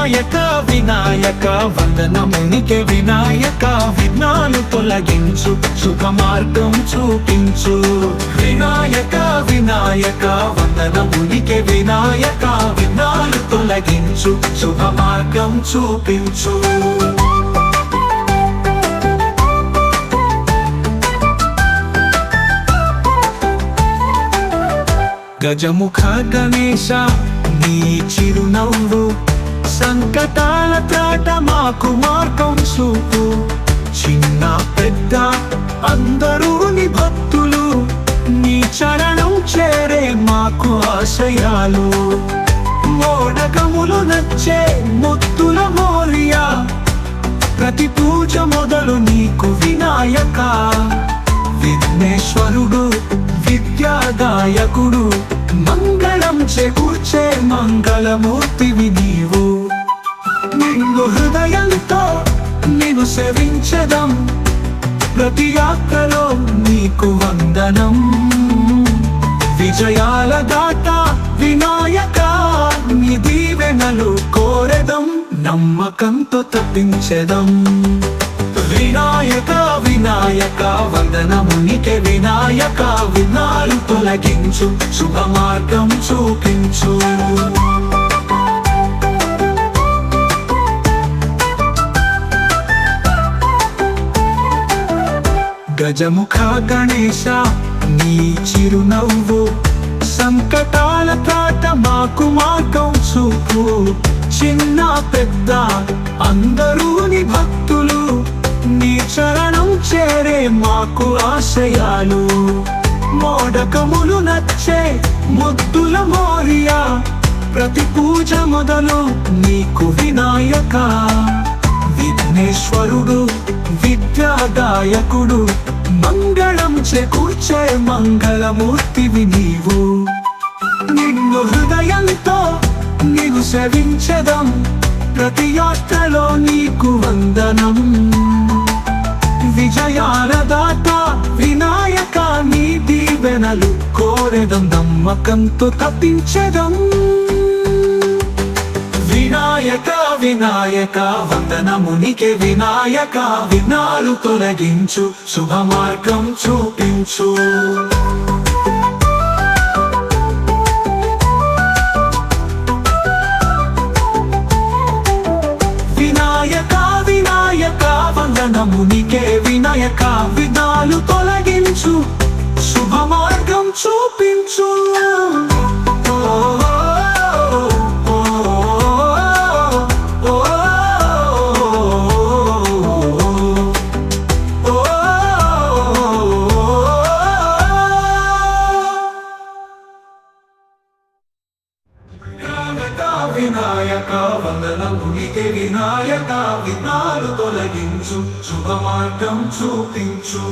వినాయక వినాయక వందనమునికే వినాయక విఘ్నాలు తొలగించు శుభ మార్గం చూపించు వినాయక వినాయక వందనమునికే వినాయక విఘ్నాలు తొలగించు శుభ మార్గం చూపించు గజముఖ గణేశ నీ చిరునవ్వు సంకటాల త్రాట మాకు మార్గం చూపు చిన్న పెద్ద అందరూ నీ భక్తులు నీ చరణం చేరే మాకు ఆశయాలు మోడకములు నచ్చే ముత్తుల మోరియా ప్రతి పూజ మొదలు నీకు వినాయక విఘ్నేశ్వరుడు విద్యాదాయకుడు మంగళం చేకూర్చే మంగళమూర్తివి నీవు నిన్ను హృదయంతో నిన్ను సేవించదం ప్రతి యాత్రలో నీకు వందనం విజయాల దాట వినాయక నీ దీవెనలు కోరెదం నమ్మకంతో తప్పించెదం వినాయక వినాయక వందనమునికే వినాయక విఘ్నాలు తొలగించు శుభ మార్గం చూపించు గజముఖ గణేశ నీ చిరునవ్వు సంకటాల త్రాట మాకు మార్గం చూపు చిన్న పెద్ద అందరూ నీ భక్తులు నీ చరణం చేరే మాకు ఆశయాలు మోడకములు నచ్చే ముద్దుల మోరియా ప్రతి పూజ మొదలు నీకు వినాయక విఘ్నేశ్వరుడు విద్యాదాయకుడు మంగళం చేకూర్చే మంగళమూర్తివి నీవు నిన్ను హృదయంతో నీవు సేవించదం ప్రతి యాత్రలో నీకు వందనం విజయాల దాత వినాయక నీ దీవెనలు కోరెదం నమ్మకంతో తప్పించెదం వినాయక వినాయక వందనమునికే వినాయక విఘ్నాలు తొలగించు శుభ మార్గం చూపించు వినాయక వినాయక వందనమునికే వినాయక విఘ్నాలు తొలగించు శుభ మార్గం చూపించు వినాయక వందనమునికే వినాయక విఘ్నాలు తొలగించు శుభ మార్గం చూపించు